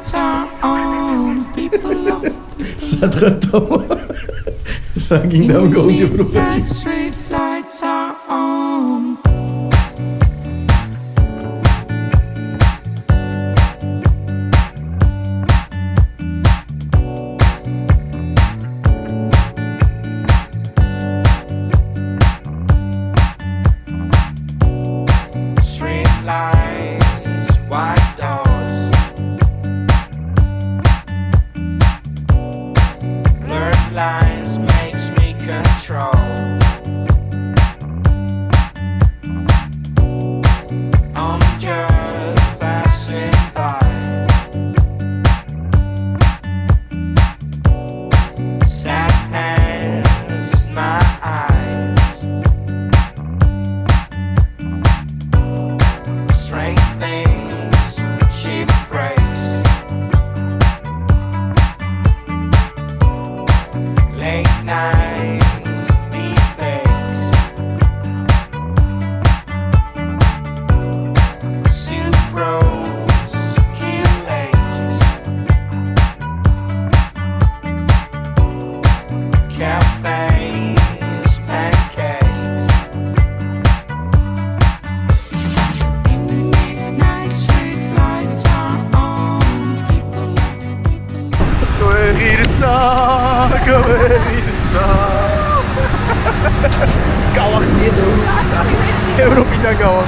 lights are on. People love Zatratowo. Ranking dał go nie prowadzi. street lights are on. Street lights, white doors, blurred lines makes me control. I'm just passing by. Sadness, my eyes. Strange things she breaks. Late nights, deep aches. Silk roads, kill ages. Cafes, pancakes. Midnight street lights are on. Kawerisa. Kawak nie był. Europina kawak.